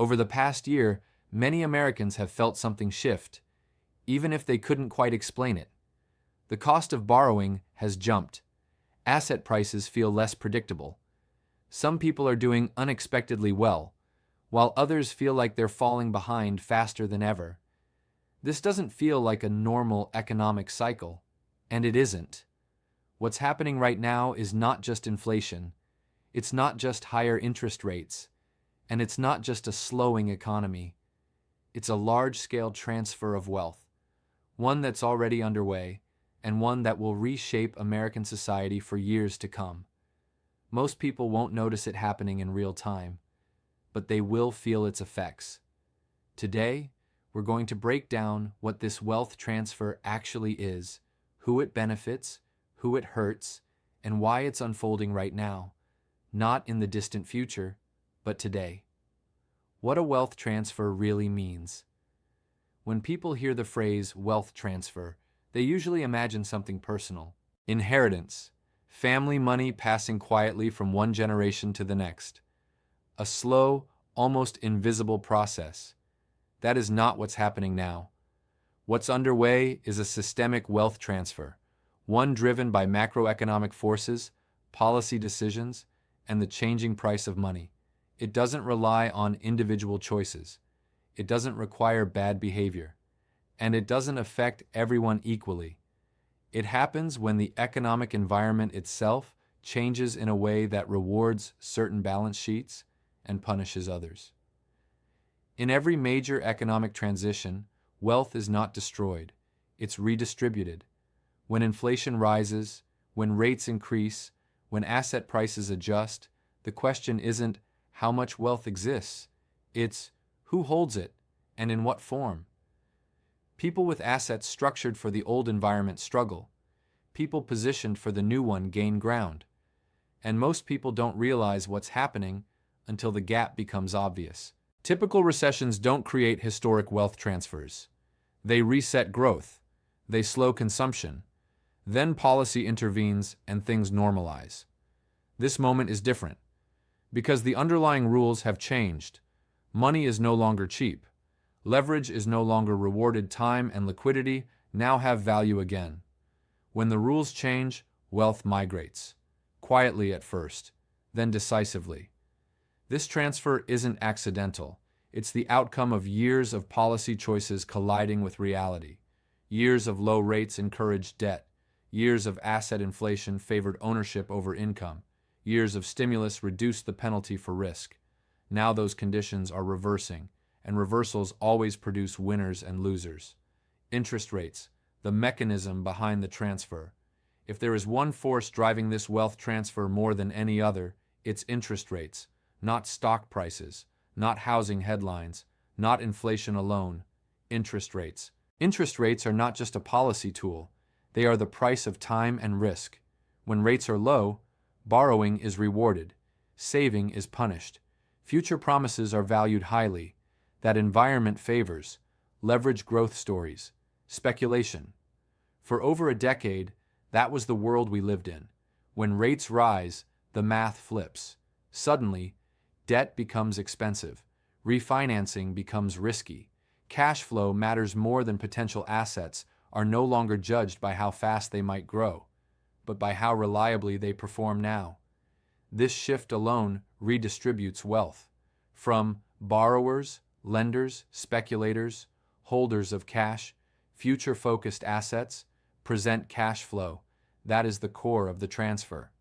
Over the past year, many Americans have felt something shift, even if they couldn't quite explain it. The cost of borrowing has jumped. Asset prices feel less predictable. Some people are doing unexpectedly well, while others feel like they're falling behind faster than ever. This doesn't feel like a normal economic cycle, and it isn't. What's happening right now is not just inflation, it's not just higher interest rates, and it's not just a slowing economy. It's a large-scale transfer of wealth, one that's already underway, and one that will reshape American society for years to come. Most people won't notice it happening in real time, but they will feel its effects. Today, we're going to break down what this wealth transfer actually is, who it benefits, who it hurts, and why it's unfolding right now, not in the distant future, but today. What a wealth transfer really means. When people hear the phrase wealth transfer, they usually imagine something personal. Inheritance, family money passing quietly from one generation to the next. A slow, almost invisible process. That is not what's happening now. What's underway is a systemic wealth transfer, one driven by macroeconomic forces, policy decisions, and the changing price of money. It doesn't rely on individual choices. It doesn't require bad behavior. And it doesn't affect everyone equally. It happens when the economic environment itself changes in a way that rewards certain balance sheets and punishes others. In every major economic transition, wealth is not destroyed, it's redistributed. When inflation rises, when rates increase, when asset prices adjust, the question isn't how much wealth exists, it's who holds it and in what form. People with assets structured for the old environment struggle. People positioned for the new one gain ground. And most people don't realize what's happening until the gap becomes obvious. Typical recessions don't create historic wealth transfers. They reset growth. They slow consumption. Then policy intervenes and things normalize. This moment is different because the underlying rules have changed. Money is no longer cheap. Leverage is no longer rewarded. Time and liquidity now have value again. When the rules change, wealth migrates. Quietly at first, then decisively. This transfer isn't accidental. It's the outcome of years of policy choices colliding with reality. Years of low rates encouraged debt. Years of asset inflation favored ownership over income. Years of stimulus reduced the penalty for risk. Now those conditions are reversing, and reversals always produce winners and losers. Interest rates, the mechanism behind the transfer. If there is one force driving this wealth transfer more than any other, it's interest rates, not stock prices, not housing headlines, not inflation alone. Interest rates. Interest rates are not just a policy tool. They are the price of time and risk. When rates are low, borrowing is rewarded. Saving is punished. Future promises are valued highly. That environment favors leverage growth stories, speculation. For over a decade, that was the world we lived in. When rates rise, the math flips. Suddenly, debt becomes expensive. Refinancing becomes risky. Cash flow matters more than potential assets are no longer judged by how fast they might grow, but by how reliably they perform now. This shift alone redistributes wealth from borrowers, lenders, speculators, holders of cash, future-focused assets, present cash flow. That is the core of the transfer.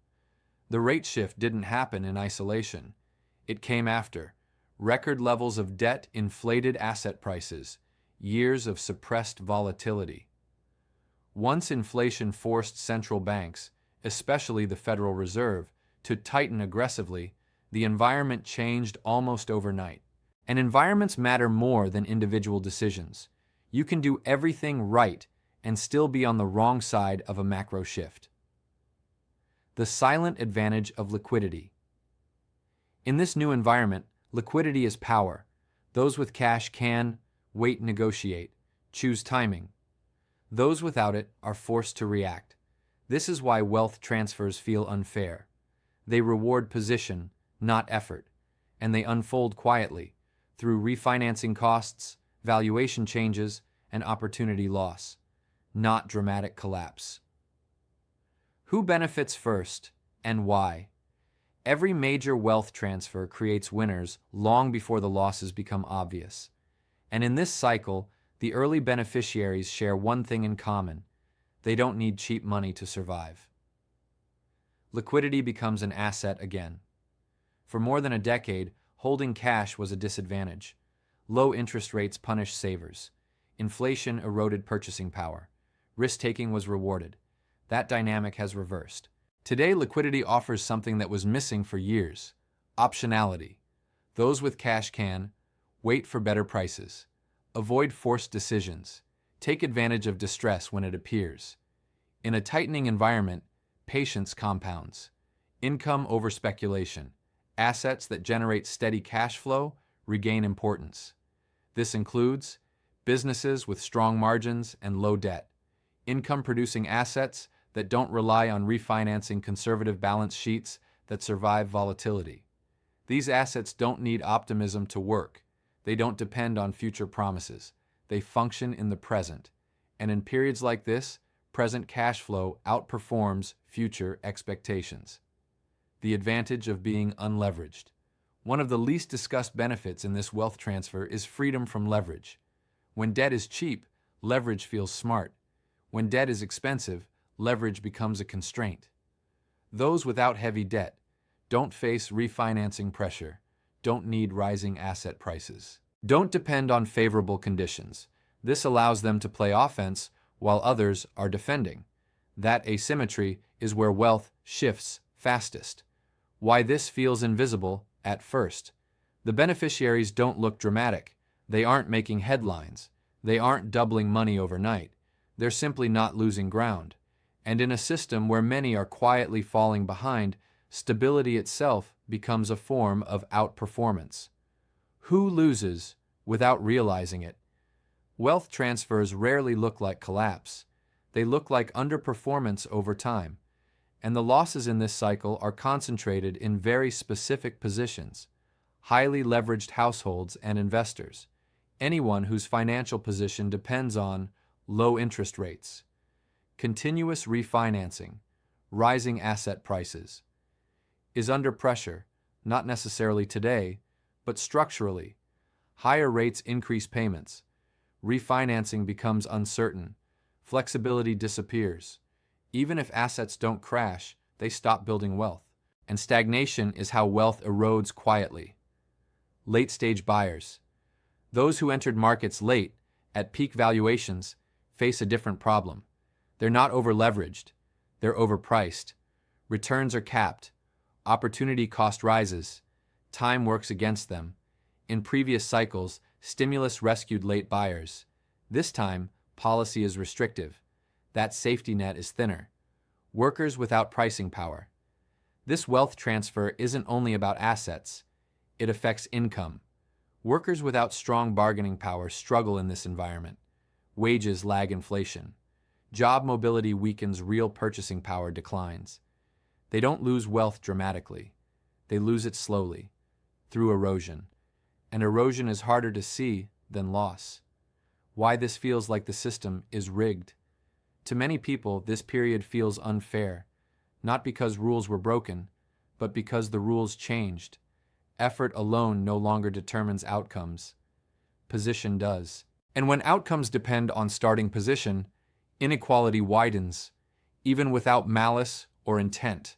The rate shift didn't happen in isolation. It came after. Record levels of debt, inflated asset prices, years of suppressed volatility. Once inflation forced central banks, especially the Federal Reserve, to tighten aggressively, the environment changed almost overnight. And environments matter more than individual decisions. You can do everything right and still be on the wrong side of a macro shift. The silent advantage of liquidity. In this new environment, liquidity is power. Those with cash can wait, negotiate, choose timing. Those without it are forced to react. This is why wealth transfers feel unfair. They reward position, not effort, and they unfold quietly, through refinancing costs, valuation changes, and opportunity loss, not dramatic collapse. Who benefits first and why? Every major wealth transfer creates winners long before the losses become obvious. And in this cycle, the early beneficiaries share one thing in common: they don't need cheap money to survive. Liquidity becomes an asset again. For more than a decade, holding cash was a disadvantage. Low interest rates punished savers. Inflation eroded purchasing power. Risk-taking was rewarded. That dynamic has reversed. Today, liquidity offers something that was missing for years: optionality. Those with cash can wait for better prices, avoid forced decisions, take advantage of distress when it appears. In a tightening environment, patience compounds. Income over speculation. Assets that generate steady cash flow regain importance. This includes businesses with strong margins and low debt, income-producing assets that don't rely on refinancing, conservative balance sheets that survive volatility. These assets don't need optimism to work. They don't depend on future promises. They function in the present. And in periods like this, present cash flow outperforms future expectations. The advantage of being unleveraged. One of the least discussed benefits in this wealth transfer is freedom from leverage. When debt is cheap, leverage feels smart. When debt is expensive, leverage becomes a constraint. Those without heavy debt don't face refinancing pressure, don't need rising asset prices, don't depend on favorable conditions. This allows them to play offense while others are defending. That asymmetry is where wealth shifts fastest. Why this feels invisible at first. The beneficiaries don't look dramatic. They aren't making headlines. They aren't doubling money overnight. They're simply not losing ground. And in a system where many are quietly falling behind, stability itself becomes a form of outperformance. Who loses without realizing it? Wealth transfers rarely look like collapse. They look like underperformance over time. And the losses in this cycle are concentrated in very specific positions: highly leveraged households and investors, anyone whose financial position depends on low interest rates, continuous refinancing, rising asset prices, is under pressure, not necessarily today, but structurally. Higher rates increase payments. Refinancing becomes uncertain. Flexibility disappears. Even if assets don't crash, they stop building wealth. And stagnation is how wealth erodes quietly. Late-stage buyers. Those who entered markets late, at peak valuations, face a different problem. They're not over-leveraged. They're overpriced. Returns are capped. Opportunity cost rises. Time works against them. In previous cycles, stimulus rescued late buyers. This time, policy is restrictive. That safety net is thinner. Workers without pricing power. This wealth transfer isn't only about assets. It affects income. Workers without strong bargaining power struggle in this environment. Wages lag inflation. Job mobility weakens, real purchasing power declines. They don't lose wealth dramatically. They lose it slowly, through erosion. And erosion is harder to see than loss. Why this feels like the system is rigged. To many people, this period feels unfair, not because rules were broken, but because the rules changed. Effort alone no longer determines outcomes. Position does. And when outcomes depend on starting position, inequality widens, even without malice or intent.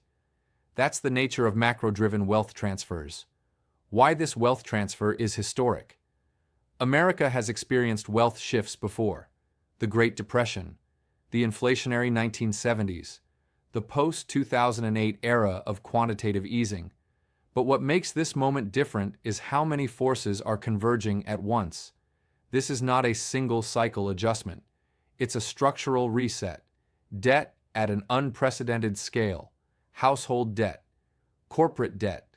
That's the nature of macro-driven wealth transfers. Why this wealth transfer is historic. America has experienced wealth shifts before. The Great Depression, the inflationary 1970s, the post-2008 era of quantitative easing. But what makes this moment different is how many forces are converging at once. This is not a single cycle adjustment. It's a structural reset. Debt at an unprecedented scale. Household debt, corporate debt,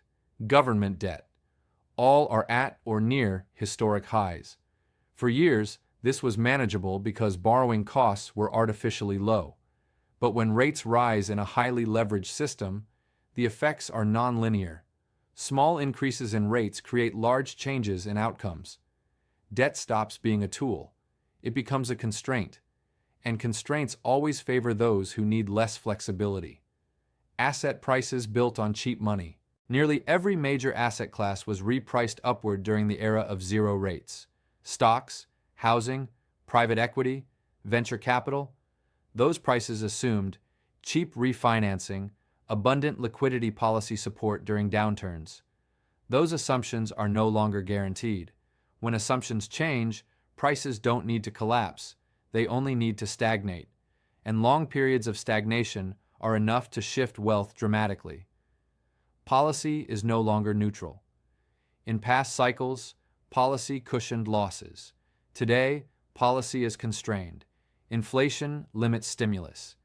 government debt. All are at or near historic highs. For years, this was manageable because borrowing costs were artificially low. But when rates rise in a highly leveraged system, the effects are nonlinear. Small increases in rates create large changes in outcomes. Debt stops being a tool. It becomes a constraint. And constraints always favor those who need less flexibility. Asset prices built on cheap money. Nearly every major asset class was repriced upward during the era of zero rates. Stocks, housing, private equity, venture capital. Those prices assumed cheap refinancing, abundant liquidity policy support during downturns. Those assumptions are no longer guaranteed. When assumptions change, prices don't need to collapse. They only need to stagnate. And long periods of stagnation are enough to shift wealth dramatically. Policy is no longer neutral. In past cycles, policy cushioned losses. Today, policy is constrained. Inflation limits stimulus.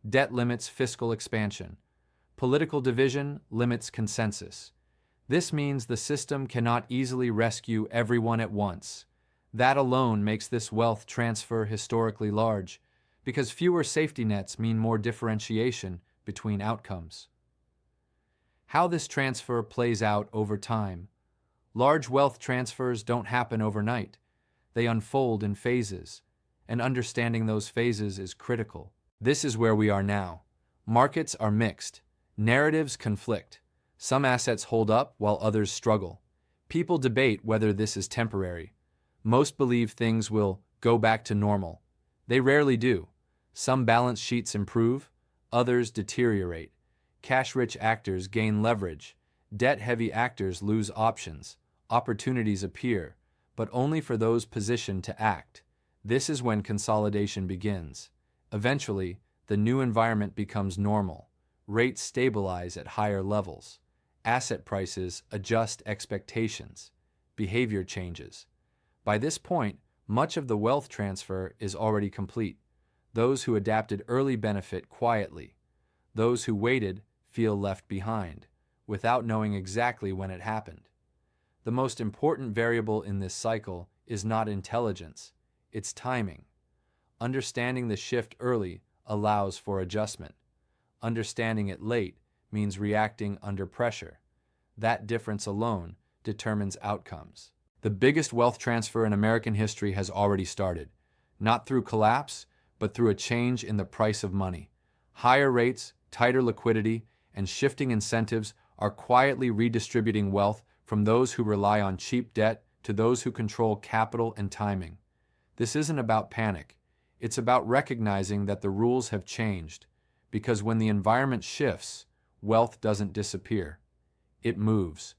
Debt limits fiscal expansion. Political division limits consensus. This means the system cannot easily rescue everyone at once. That alone makes this wealth transfer historically large, because fewer safety nets mean more differentiation between outcomes. How this transfer plays out over time. Large wealth transfers don't happen overnight. They unfold in phases, and understanding those phases is critical. This is where we are now. Markets are mixed. Narratives conflict. Some assets hold up while others struggle. People debate whether this is temporary. Most believe things will go back to normal. They rarely do. Some balance sheets improve, others deteriorate. Cash-rich actors gain leverage. Debt-heavy actors lose options. Opportunities appear, but only for those positioned to act. This is when consolidation begins. Eventually, the new environment becomes normal. Rates stabilize at higher levels. Asset prices adjust expectations. Behavior changes. By this point, much of the wealth transfer is already complete. Those who adapted early benefit quietly. Those who waited feel left behind, without knowing exactly when it happened. The most important variable in this cycle is not intelligence, it's timing. Understanding the shift early allows for adjustment. Understanding it late means reacting under pressure. That difference alone determines outcomes. The biggest wealth transfer in American history has already started, not through collapse, but through a change in the price of money. Higher rates, tighter liquidity, and shifting incentives are quietly redistributing wealth from those who rely on cheap debt to those who control capital and timing. This isn't about panic. It's about recognizing that the rules have changed, because when the environment shifts, wealth doesn't disappear. It moves.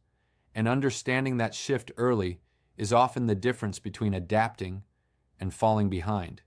And understanding that shift early is often the difference between adapting and falling behind.